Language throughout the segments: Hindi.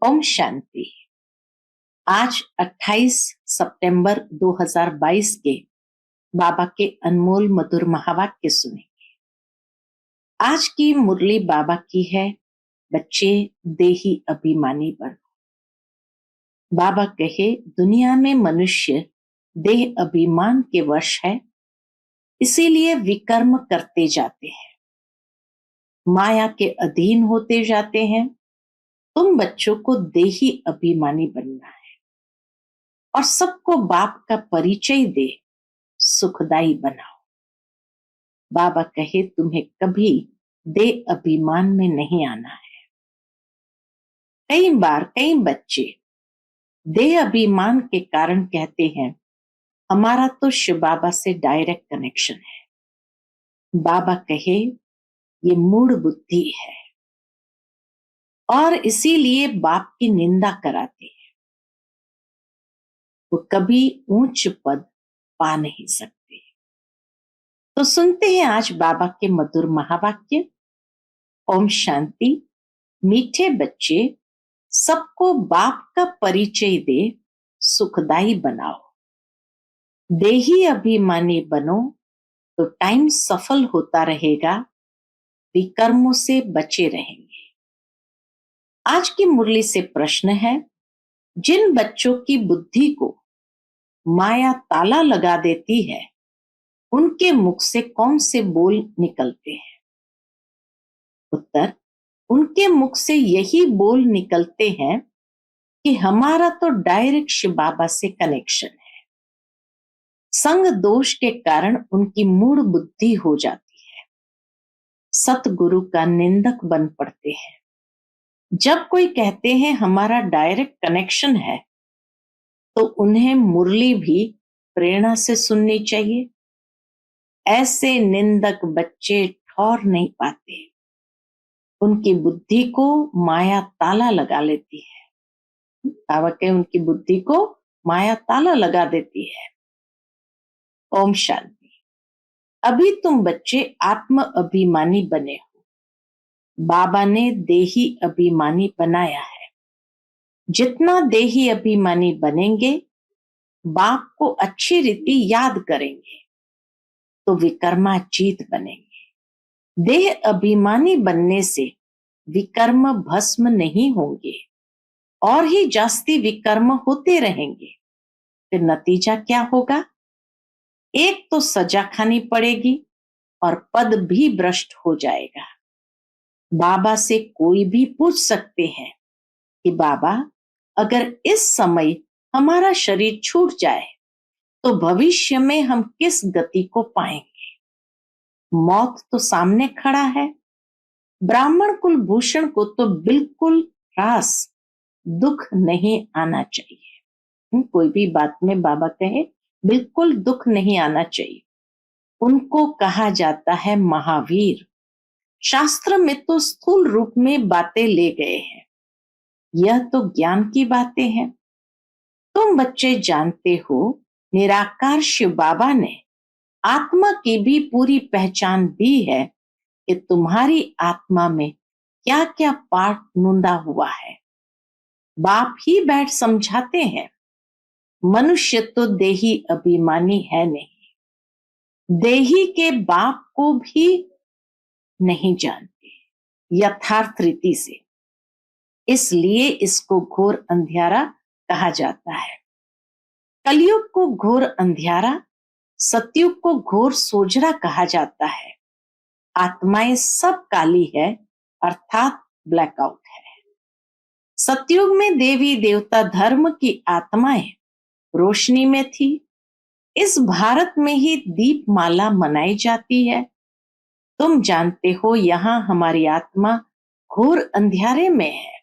ओम शांति। आज 28 सितंबर 2022 के बाबा के अनमोल मधुर महावाक्य सुने। आज की मुरली बाबा की है, बच्चे देही अभिमानी बनो। बाबा कहे, दुनिया में मनुष्य देह अभिमान के वश है, इसीलिए विकर्म करते जाते हैं, माया के अधीन होते जाते हैं। तुम बच्चों को देही अभिमानी बनना है और सबको बाप का परिचय दे सुखदाई बनाओ। बाबा कहे, तुम्हें कभी देह अभिमान में नहीं आना है। कई बार कई बच्चे देह अभिमान के कारण कहते हैं, हमारा तो शिव बाबा से डायरेक्ट कनेक्शन है। बाबा कहे, ये मूढ़ बुद्धि है और इसीलिए बाप की निंदा कराते हैं। वो कभी ऊंच पद पा नहीं सकते। तो सुनते हैं आज बाबा के मधुर महावाक्य। ओम शांति। मीठे बच्चे, सबको बाप का परिचय दे सुखदाई बनाओ। देही अभिमानी बनो तो टाइम सफल होता रहेगा, विकर्मों से बचे रहेंगे। आज की मुरली से प्रश्न है, जिन बच्चों की बुद्धि को माया ताला लगा देती है, उनके मुख से कौन से बोल निकलते हैं? उत्तर, उनके मुख से यही बोल निकलते हैं कि हमारा तो डायरेक्ट शिव बाबा से कनेक्शन है। संग दोष के कारण उनकी मूढ़ बुद्धि हो जाती है, सतगुरु का निंदक बन पड़ते हैं। जब कोई कहते हैं हमारा डायरेक्ट कनेक्शन है, तो उन्हें मुरली भी प्रेरणा से सुननी चाहिए। ऐसे निंदक बच्चे ठौर नहीं पाते, उनकी बुद्धि को माया ताला लगा लेती है। बाबा के उनकी बुद्धि को माया ताला लगा देती है। ओम शांति। अभी तुम बच्चे आत्म अभिमानी बने हो, बाबा ने देही अभिमानी बनाया है। जितना देही अभिमानी बनेंगे, बाप को अच्छी रीति याद करेंगे, तो विकर्माजीत बनेंगे। देह अभिमानी बनने से विकर्म भस्म नहीं होंगे और ही जास्ती विकर्म होते रहेंगे। फिर नतीजा क्या होगा? एक तो सजा खानी पड़ेगी और पद भी भ्रष्ट हो जाएगा। बाबा से कोई भी पूछ सकते हैं कि बाबा, अगर इस समय हमारा शरीर छूट जाए तो भविष्य में हम किस गति को पाएंगे? मौत तो सामने खड़ा है। ब्राह्मण कुलभूषण को तो बिल्कुल रास दुख नहीं आना चाहिए। कोई भी बात में बाबा कहे बिल्कुल दुख नहीं आना चाहिए। उनको कहा जाता है महावीर। शास्त्र में तो स्थूल रूप में बातें ले गए हैं, यह तो ज्ञान की बातें हैं। तुम बच्चे जानते हो, निराकार शिव बाबा ने आत्मा की भी पूरी पहचान दी है कि तुम्हारी आत्मा में क्या क्या पाठ नूंदा हुआ है। बाप ही बैठ समझाते हैं। मनुष्य तो देही अभिमानी है नहीं, देही के बाप को भी नहीं जानते यथार्थ रीति से, इसलिए इसको घोर अंधियारा कहा जाता है। कलयुग को घोर अंधियारा, सतयुग को घोर सोजरा कहा जाता है। आत्माएं सब काली है, अर्थात ब्लैकआउट है। सतयुग में देवी देवता धर्म की आत्माएं रोशनी में थी। इस भारत में ही दीपमाला मनाई जाती है। तुम जानते हो, यहाँ हमारी आत्मा घोर अंधियारे में है,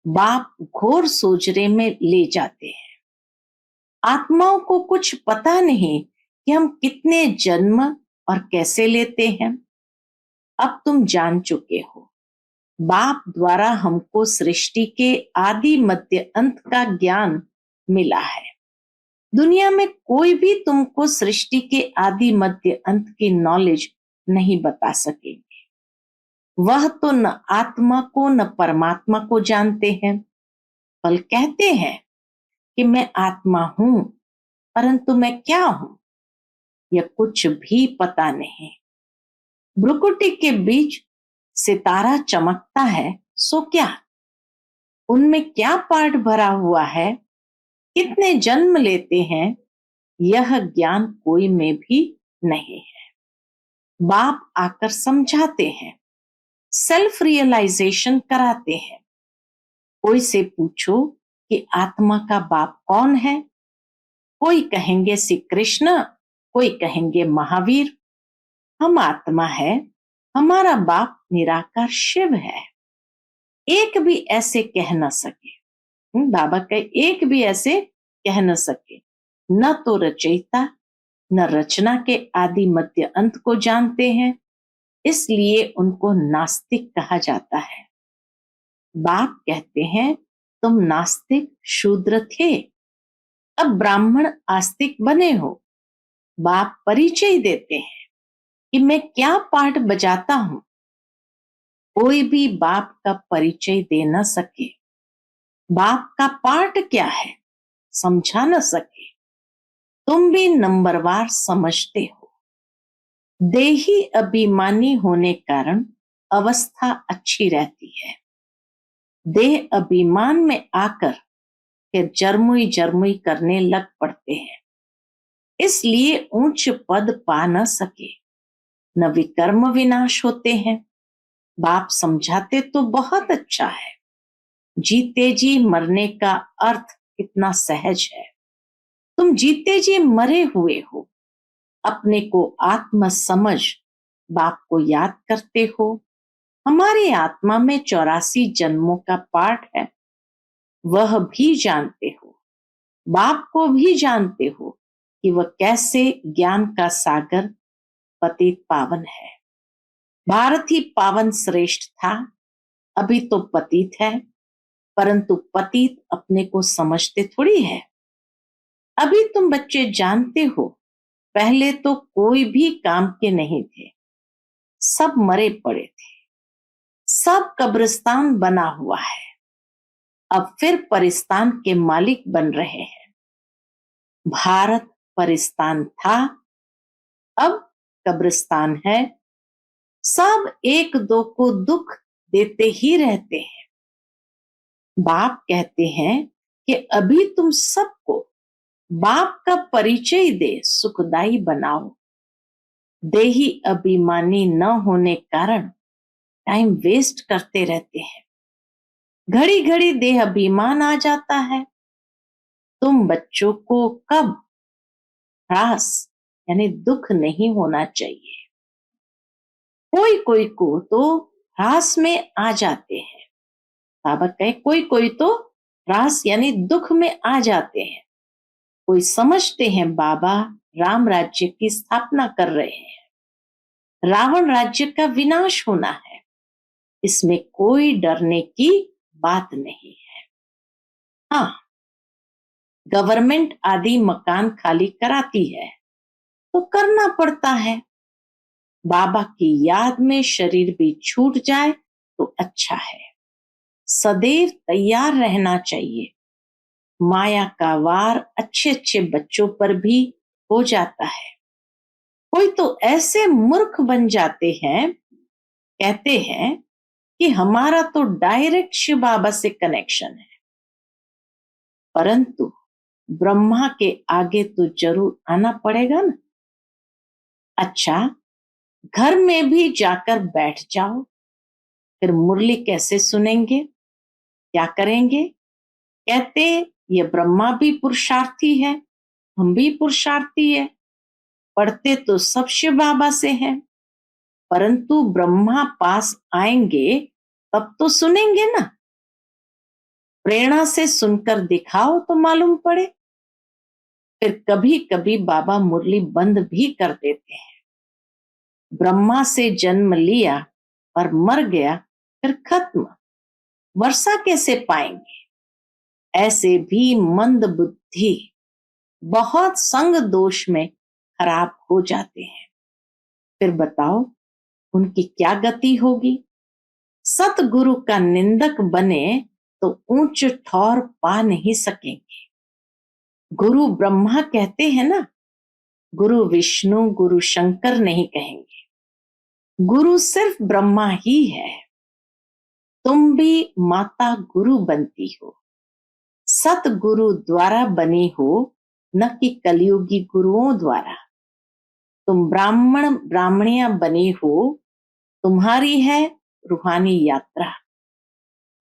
बाप घोर सोजरे में ले जाते हैं। आत्माओं को कुछ पता नहीं कि हम कितने जन्म और कैसे लेते हैं। अब तुम जान चुके हो, बाप द्वारा हमको सृष्टि के आदि मध्य अंत का ज्ञान मिला है। दुनिया में कोई भी तुमको सृष्टि के आदि मध्य अंत की नॉलेज नहीं बता सकेंगे। वह तो न आत्मा को न परमात्मा को जानते हैं। पल कहते हैं कि मैं आत्मा हूं, परंतु मैं क्या हूं यह कुछ भी पता नहीं। भ्रुकुटी के बीच सितारा चमकता है, सो क्या? उनमें क्या पार्ट भरा हुआ है, कितने जन्म लेते हैं, यह ज्ञान कोई में भी नहीं है। बाप आकर समझाते हैं, सेल्फ रियलाइजेशन कराते हैं। कोई से पूछो कि आत्मा का बाप कौन है, कोई कहेंगे श्री कृष्ण, कोई कहेंगे महावीर। हम आत्मा है, हमारा बाप निराकार शिव है। एक भी ऐसे कह न सके, बाबा का एक भी ऐसे कह न सके। न तो रचयिता न रचना के आदि मध्य अंत को जानते हैं, इसलिए उनको नास्तिक कहा जाता है। बाप कहते हैं तुम नास्तिक शूद्र थे, अब ब्राह्मण आस्तिक बने हो। बाप परिचय देते हैं कि मैं क्या पार्ट बजाता हूं। कोई भी बाप का परिचय दे न सके, बाप का पार्ट क्या है समझा न सके। तुम भी नंबरवार समझते हो। देही अभिमानी होने कारण अवस्था अच्छी रहती है। देह अभिमान में आकर फिर जरमुई जरमुई करने लग पड़ते हैं, इसलिए ऊंच पद पा न सके, न विकर्म विनाश होते हैं। बाप समझाते तो बहुत अच्छा है, जीते जी मरने का अर्थ कितना सहज है। तुम जीते जी मरे हुए हो, अपने को आत्म समझ बाप को याद करते हो। हमारी आत्मा में 84 जन्मों का पाठ है, वह भी जानते हो। बाप को भी जानते हो कि वह कैसे ज्ञान का सागर पतित पावन है। भारत ही पावन श्रेष्ठ था, अभी तो पतित है, परंतु पतित अपने को समझते थोड़ी है। अभी तुम बच्चे जानते हो, पहले तो कोई भी काम के नहीं थे, सब मरे पड़े थे, सब कब्रिस्तान बना हुआ है। अब फिर परिस्तान के मालिक बन रहे हैं। भारत परिस्तान था, अब कब्रिस्तान है। सब एक दो को दुख देते ही रहते हैं। बाप कहते हैं कि अभी तुम सबको बाप का परिचय दे सुखदाई बनाओ। देही अभिमानी न होने कारण टाइम वेस्ट करते रहते हैं। घड़ी घड़ी देह अभिमान आ जाता है। तुम बच्चों को कब ह्रास यानी दुख नहीं होना चाहिए। कोई कोई को तो ह्रास में आ जाते हैं। बाबा कहे कोई कोई तो ह्रास यानी दुख में आ जाते हैं। कोई समझते हैं बाबा राम राज्य की स्थापना कर रहे हैं, रावण राज्य का विनाश होना है, इसमें कोई डरने की बात नहीं है। हाँ, गवर्नमेंट आदि मकान खाली कराती है तो करना पड़ता है। बाबा की याद में शरीर भी छूट जाए तो अच्छा है। सदैव तैयार रहना चाहिए। माया का वार अच्छे अच्छे बच्चों पर भी हो जाता है। कोई तो ऐसे मूर्ख बन जाते हैं, कहते हैं कि हमारा तो डायरेक्ट शिव बाबा से कनेक्शन है, परंतु ब्रह्मा के आगे तो जरूर आना पड़ेगा ना। अच्छा, घर में भी जाकर बैठ जाओ, फिर मुरली कैसे सुनेंगे, क्या करेंगे? कहते ये ब्रह्मा भी पुरुषार्थी है, हम भी पुरुषार्थी है। पढ़ते तो सब शिव बाबा से हैं, परंतु ब्रह्मा पास आएंगे तब तो सुनेंगे ना। प्रेरणा से सुनकर दिखाओ तो मालूम पड़े। फिर कभी कभी बाबा मुरली बंद भी कर देते हैं। ब्रह्मा से जन्म लिया और मर गया, फिर खत्म, वर्षा कैसे पाएंगे? ऐसे भी मंद बुद्धि बहुत संग दोष में खराब हो जाते हैं। फिर बताओ उनकी क्या गति होगी? सतगुरु का निंदक बने तो ऊंच ठौर पा नहीं सकेंगे। गुरु ब्रह्मा कहते हैं ना, गुरु विष्णु गुरु शंकर नहीं कहेंगे। गुरु सिर्फ ब्रह्मा ही है। तुम भी माता गुरु बनती हो, सतगुरु द्वारा बनी हो, न कि कलयुगी गुरुओं द्वारा। तुम ब्राह्मण ब्राह्मणियां बनी हो, तुम्हारी है रूहानी यात्रा,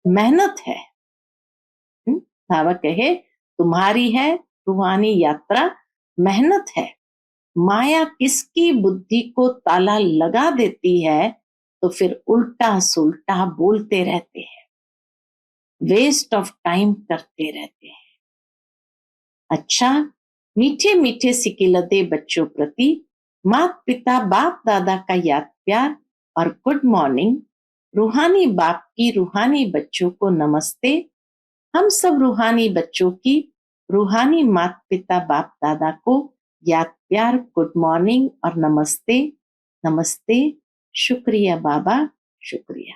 मेहनत है। भावा कहे तुम्हारी है रूहानी यात्रा, मेहनत है। माया किसकी बुद्धि को ताला लगा देती है तो फिर उल्टा सुल्टा बोलते रहते हैं, वेस्ट ऑफ टाइम करते रहते हैं। अच्छा, मीठे मीठे सिकिलते बच्चों प्रति माता पिता बाप दादा का याद प्यार और गुड मॉर्निंग। रूहानी बाप की रूहानी बच्चों को नमस्ते। हम सब रूहानी बच्चों की रूहानी माता पिता बाप दादा को याद प्यार, गुड मॉर्निंग और नमस्ते। नमस्ते, शुक्रिया बाबा, शुक्रिया।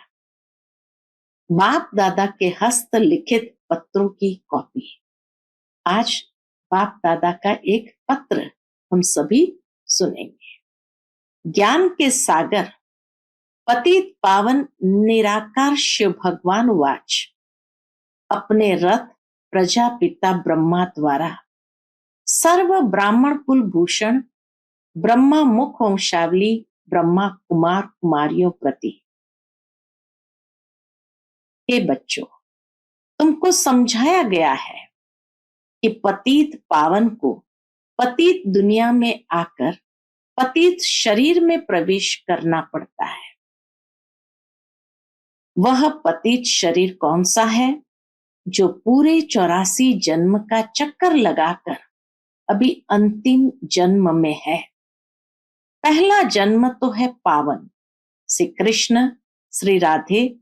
बाप दादा के हस्त लिखित पत्रों की कॉपी। आज बाप दादा का एक पत्र हम सभी सुनेंगे। ज्ञान के सागर पतित पावन निराकार शिव भगवान वाच, अपने रथ प्रजापिता ब्रह्मा द्वारा सर्व ब्राह्मण कुल भूषण ब्रह्मा मुख वंशावली ब्रह्मा कुमार कुमारियों प्रति। हे बच्चों, तुमको समझाया गया है कि पतित पावन को पतित दुनिया में आकर पतित शरीर में प्रवेश करना पड़ता है। वह पतित शरीर कौन सा है? जो पूरे 84 जन्म का चक्कर लगाकर अभी अंतिम जन्म में है। पहला जन्म तो है पावन, श्री कृष्ण श्री राधे,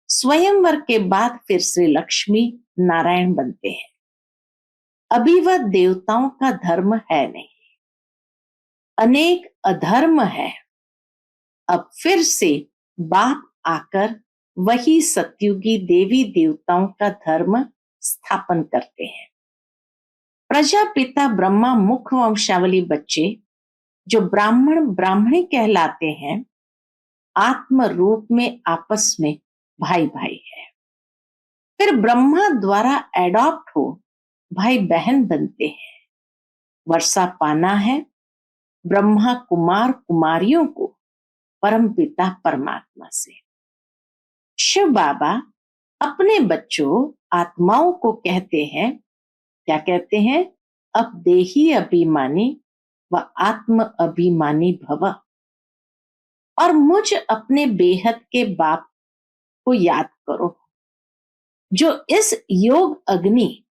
स्वयंवर के बाद फिर श्री लक्ष्मी नारायण बनते हैं। अभी वह देवताओं का धर्म है नहीं, अनेक अधर्म है। अब फिर से बाप आकर वही सतयुगी देवी देवताओं का धर्म स्थापन करते हैं। प्रजापिता ब्रह्मा मुख वंशावली बच्चे जो ब्राह्मण ब्राह्मणी कहलाते हैं, आत्म रूप में आपस में भाई भाई है। फिर ब्रह्मा द्वारा एडॉप्ट हो भाई बहन बनते हैं। वर्षा पाना है ब्रह्मा कुमार कुमारियों को परम पिता परमात्मा से। शिव बाबा अपने बच्चों आत्माओं को कहते हैं, क्या कहते हैं? अब देही अभिमानी व आत्म अभिमानी भव। और मुझ अपने बेहद के बाप को याद करो, जो इस योग अग्नि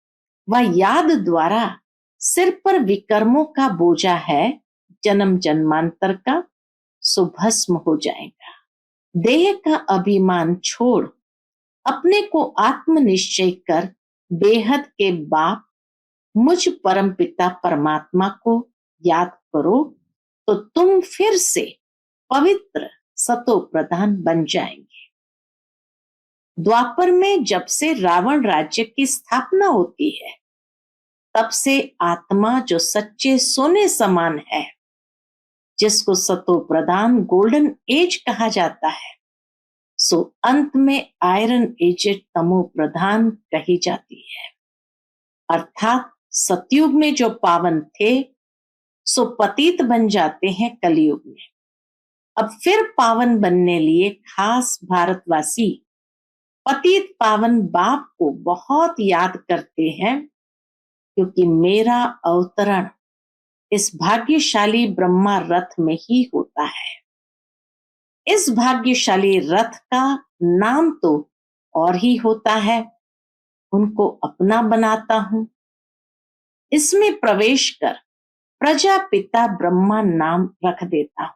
व याद द्वारा सिर पर विकर्मों का बोझा है, जन्म जन्मांतर का, सो भस्म हो जाएगा। देह का अभिमान छोड़ अपने को आत्म निश्चय कर बेहद के बाप मुझ परम पिता परमात्मा को याद करो, तो तुम फिर से पवित्र सतो प्रधान बन जाएंगे। द्वापर में जब से रावण राज्य की स्थापना होती है, तब से आत्मा जो सच्चे सोने समान है, जिसको सतो प्रधान गोल्डन एज कहा जाता है, सो अंत में आयरन एजेड तमो प्रधान कही जाती है। अर्थात सतयुग में जो पावन थे, सो पतित बन जाते हैं कलयुग में। अब फिर पावन बनने लिए खास भारतवासी पतित पावन बाप को बहुत याद करते हैं, क्योंकि मेरा अवतरण इस भाग्यशाली ब्रह्मा रथ में ही होता है। इस भाग्यशाली रथ का नाम तो और ही होता है, उनको अपना बनाता हूं। इसमें प्रवेश कर प्रजापिता ब्रह्मा नाम रख देता हूं।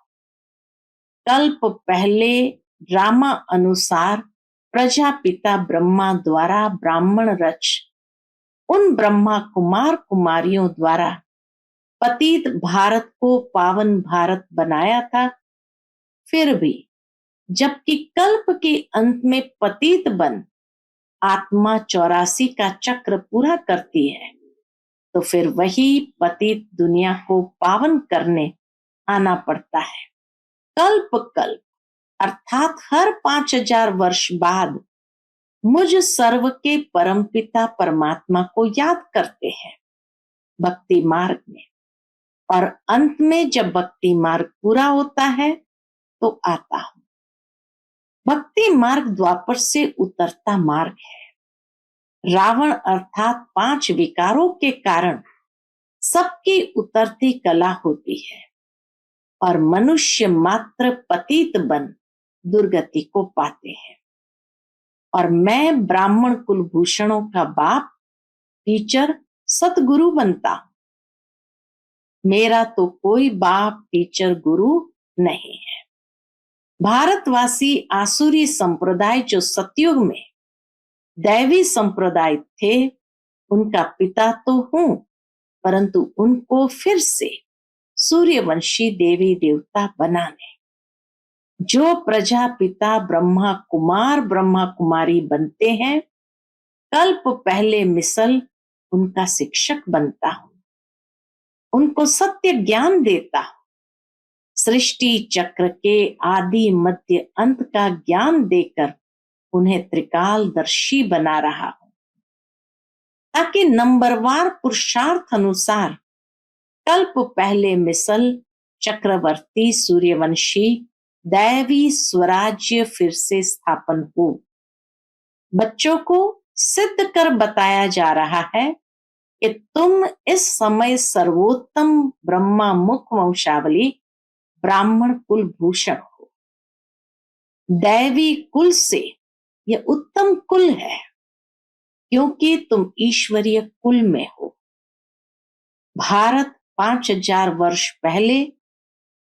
कल्प पहले ड्रामा अनुसार प्रजापिता ब्रह्मा द्वारा ब्राह्मण रच उन ब्रह्मा कुमार कुमारियों द्वारा पतित भारत को पावन भारत बनाया था। फिर भी जबकि कल्प के अंत में पतित बन आत्मा 84 का चक्र पूरा करती है तो फिर वही पतित दुनिया को पावन करने आना पड़ता है। कल्प कल्प अर्थात हर 5000 वर्ष बाद मुझ सर्व के परमपिता परमात्मा को याद करते हैं भक्ति मार्ग में, और अंत में जब भक्ति मार्ग पूरा होता है तो आता हूं। भक्ति मार्ग द्वापर से उतरता मार्ग है। रावण अर्थात 5 विकारों के कारण सबकी उतरती कला होती है और मनुष्य मात्र पतित बन दुर्गति को पाते हैं। और मैं ब्राह्मण कुलभूषणों का बाप टीचर सतगुरु बनता हूं। मेरा तो कोई बाप टीचर गुरु नहीं है। भारतवासी आसुरी संप्रदाय जो सतयुग में दैवी संप्रदाय थे, उनका पिता तो हूं, परंतु उनको फिर से सूर्यवंशी देवी देवता बनाने, जो प्रजापिता ब्रह्मा कुमार ब्रह्मा कुमारी बनते हैं, कल्प पहले मिसल उनका शिक्षक बनता हूं, उनको सत्य ज्ञान देता हूं, सृष्टि चक्र के आदि मध्य अंत का ज्ञान देकर उन्हें त्रिकालदर्शी बना रहा हूं, ताकि नंबरवार पुरुषार्थ अनुसार कल्प पहले मिसल चक्रवर्ती सूर्यवंशी दैवी स्वराज्य फिर से स्थापन हो। बच्चों को सिद्ध कर बताया जा रहा है कि तुम इस समय सर्वोत्तम ब्रह्मा मुख वंशावली ब्राह्मण कुल भूषण हो। दैवी कुल से यह उत्तम कुल है, क्योंकि तुम ईश्वरीय कुल में हो। भारत 5000 वर्ष पहले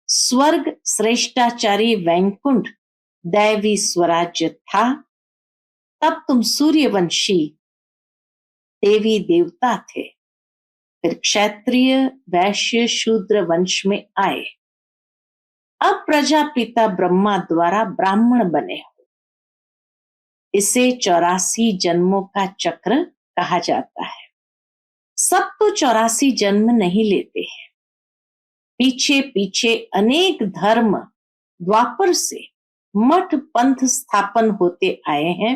स्वर्ग श्रेष्ठाचारी वैकुंठ दैवी स्वराज्य था, तब तुम सूर्यवंशी देवी देवता थे, फिर क्षत्रिय वैश्य शूद्र वंश में आए, अब प्रजापिता ब्रह्मा द्वारा ब्राह्मण बने हो। इसे 84 जन्मों का चक्र कहा जाता है। सब तो 84 जन्म नहीं लेते हैं, पीछे पीछे अनेक धर्म द्वापर से मठ पंथ स्थापन होते आए हैं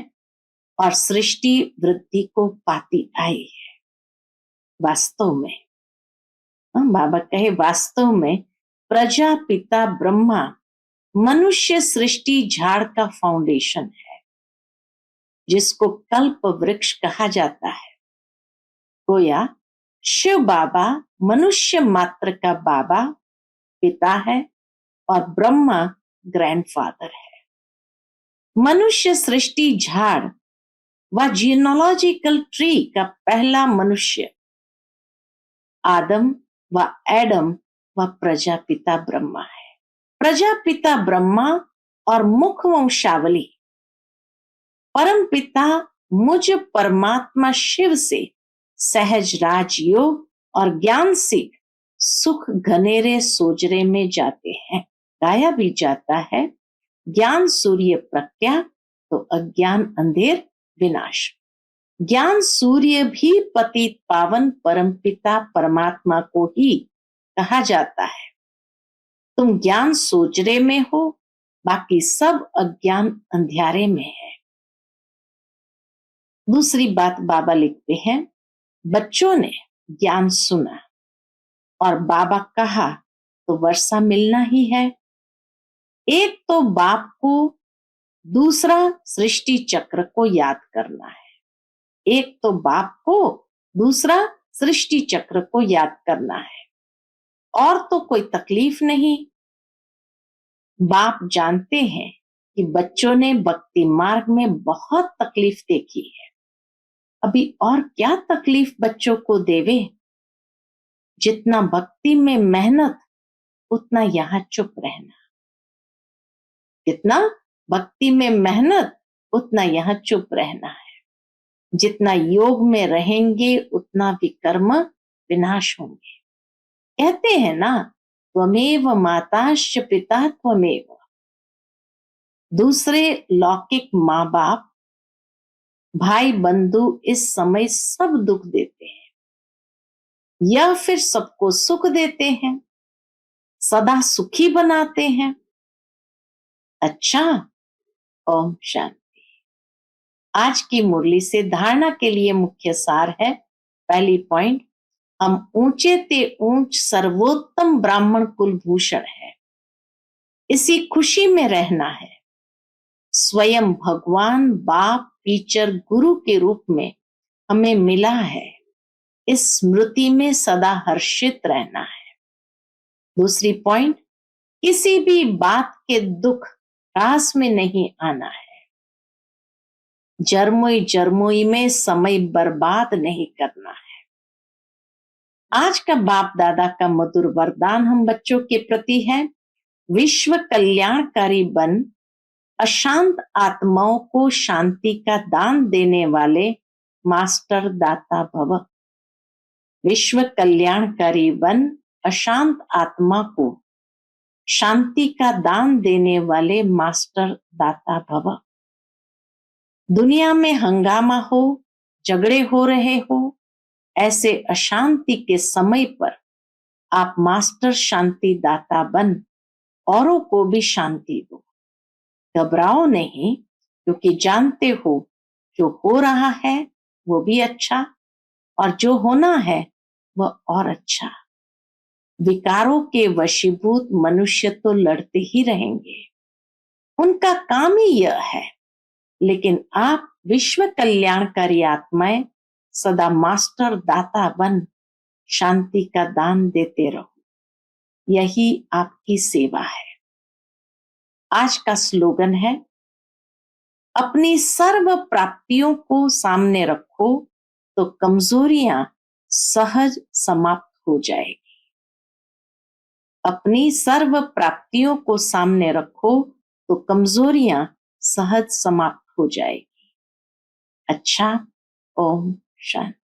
और सृष्टि वृद्धि को पाती आई है। वास्तव में बाबा कहे, वास्तव में प्रजापिता ब्रह्मा मनुष्य सृष्टि झाड़ का फाउंडेशन है, जिसको कल्प वृक्ष कहा जाता है। गोया शिव बाबा मनुष्य मात्र का बाबा पिता है और ब्रह्मा ग्रैंडफादर है। मनुष्य सृष्टि झाड़ व जीनोलॉजिकल ट्री का पहला मनुष्य आदम व एडम व प्रजापिता ब्रह्मा है। प्रजापिता ब्रह्मा और मुख वंशावली परमपिता मुझ परमात्मा शिव से सहज राजयोग और ज्ञान सीख सुख घनेरे सोजरे में जाते हैं। गाया भी जाता है, ज्ञान सूर्य प्रज्ञा तो अज्ञान अंधेर विनाश। ज्ञान सूर्य भी पतित पावन परमपिता परमात्मा को ही कहा जाता है। तुम ज्ञान सोजरे में हो, बाकी सब अज्ञान अंधियारे में है। दूसरी बात बाबा लिखते हैं, बच्चों ने ज्ञान सुना और बाबा कहा तो वर्षा मिलना ही है। एक तो बाप को, दूसरा सृष्टि चक्र को याद करना है। एक तो बाप को, दूसरा सृष्टि चक्र को याद करना है, और तो कोई तकलीफ नहीं। बाप जानते हैं कि बच्चों ने भक्ति मार्ग में बहुत तकलीफ देखी है, अभी और क्या तकलीफ बच्चों को देवे। जितना भक्ति में मेहनत, उतना यहां चुप रहना। जितना भक्ति में मेहनत, उतना यहां चुप रहना है। जितना योग में रहेंगे, उतना विकर्म विनाश होंगे। कहते हैं ना, त्वमेव माताश्च पिता त्वमेव। दूसरे लौकिक माँ बाप भाई बंधु इस समय सब दुख देते हैं या फिर सबको सुख देते हैं, सदा सुखी बनाते हैं। अच्छा, ओम शांति। आज की मुरली से धारणा के लिए मुख्य सार है। पहली पॉइंट, हम ऊंचे ते ऊंच सर्वोत्तम ब्राह्मण कुलभूषण है, इसी खुशी में रहना है। स्वयं भगवान बाप टीचर गुरु के रूप में हमें मिला है, इस स्मृति में सदा हर्षित रहना है। दूसरी पॉइंट, किसी भी बात के दुख रास में नहीं आना है। जरमोई जरमोई में समय बर्बाद नहीं करना है। आज का बाप दादा का मधुर वरदान हम बच्चों के प्रति है, विश्व कल्याणकारी बन, अशांत आत्माओं को शांति का दान देने वाले मास्टर दाता भव। विश्व कल्याणकारी बन, अशांत आत्मा को शांति का दान देने वाले मास्टर दाता भव। दुनिया में हंगामा हो, झगड़े हो रहे हो, ऐसे अशांति के समय पर आप मास्टर शांति दाता बन औरों को भी शांति दो। घबराओ नहीं, क्योंकि जानते हो जो हो रहा है वो भी अच्छा और जो होना है वह और अच्छा। विकारों के वशीभूत मनुष्य तो लड़ते ही रहेंगे, उनका काम ही यह है, लेकिन आप विश्व कल्याणकारी आत्माएं सदा मास्टर दाता बन शांति का दान देते रहो, यही आपकी सेवा है। आज का स्लोगन है, अपनी सर्व प्राप्तियों को सामने रखो तो कमजोरियां सहज समाप्त हो जाएगी। अपनी सर्व प्राप्तियों को सामने रखो तो कमजोरियां सहज समाप्त हो जाएगी। अच्छा, ओम शांति।